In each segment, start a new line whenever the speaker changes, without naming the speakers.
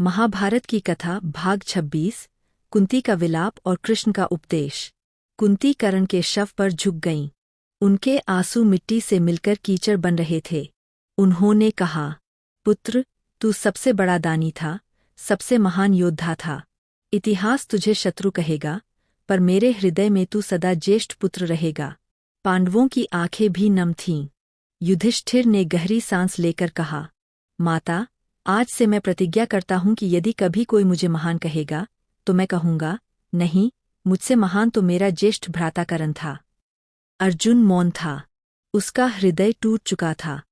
महाभारत की कथा भाग 26 कुंती का विलाप और कृष्ण का उपदेश। कुंती कर्ण के शव पर झुक गईं। उनके आंसू मिट्टी से मिलकर कीचड़ बन रहे थे। उन्होंने कहा, पुत्र, तू सबसे बड़ा दानी था, सबसे महान योद्धा था। इतिहास तुझे शत्रु कहेगा, पर मेरे हृदय में तू सदा ज्येष्ठ पुत्र रहेगा। पांडवों की आंखें भी नम थीं। युधिष्ठिर ने गहरी सांस लेकर कहा, माता, आज से मैं प्रतिज्ञा करता हूं कि यदि कभी कोई मुझे महान कहेगा, तो मैं कहूंगा, नहीं, मुझसे महान तो मेरा ज्येष्ठ भ्राता कर्ण था। अर्जुन मौन था। उसका हृदय टूट चुका था।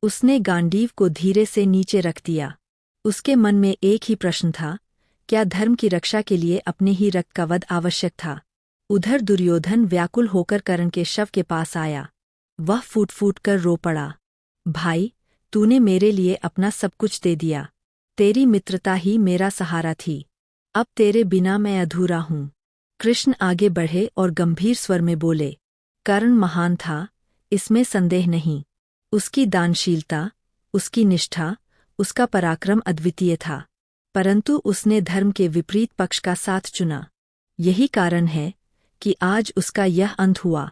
उसने गांडीव को धीरे से नीचे रख दिया। उसके मन में एक ही प्रश्न था, क्या धर्म की रक्षा के लिए अपने ही रक्त का वध आवश्यक था? उधर दुर्योधन व्याकुल होकर कर्ण के शव के पास आया। वह फूट फूट कर रो पड़ा। भाई, तूने मेरे लिए अपना सब कुछ दे दिया। तेरी मित्रता ही मेरा सहारा थी। अब तेरे बिना मैं अधूरा हूँ। कृष्ण आगे बढ़े और गंभीर स्वर में बोले, कर्ण महान था, इसमें संदेह नहीं। उसकी दानशीलता, उसकी निष्ठा, उसका पराक्रम अद्वितीय था। परंतु उसने धर्म के विपरीत पक्ष का साथ चुना। यही कारण है कि आज उसका यह अंत हुआ।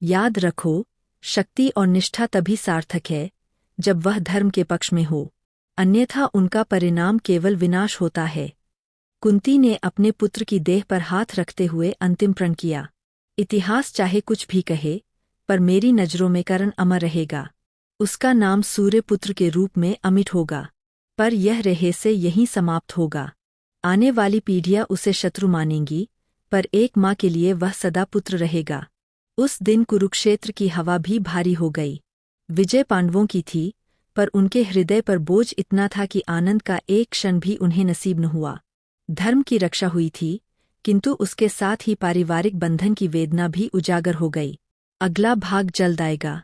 याद रखो, शक्ति और निष्ठा तभी सार्थक है जब वह धर्म के पक्ष में हो, अन्यथा उनका परिणाम केवल विनाश होता है। कुंती ने अपने पुत्र की देह पर हाथ रखते हुए अंतिम प्रण किया। इतिहास चाहे कुछ भी कहे, पर मेरी नज़रों में कर्ण अमर रहेगा। उसका नाम सूर्यपुत्र के रूप में अमिट होगा। पर यह रहस्य यहीं समाप्त होगा। आने वाली पीढ़ियां उसे शत्रु मानेंगी, पर एक माँ के लिए वह सदा पुत्र रहेगा। उस दिन कुरुक्षेत्र की हवा भी भारी हो गई। विजय पांडवों की थी, पर उनके हृदय पर बोझ इतना था कि आनंद का एक क्षण भी उन्हें नसीब न हुआ। धर्म की रक्षा हुई थी, किंतु उसके साथ ही पारिवारिक बंधन की वेदना भी उजागर हो गई। अगला भाग जल्द आएगा।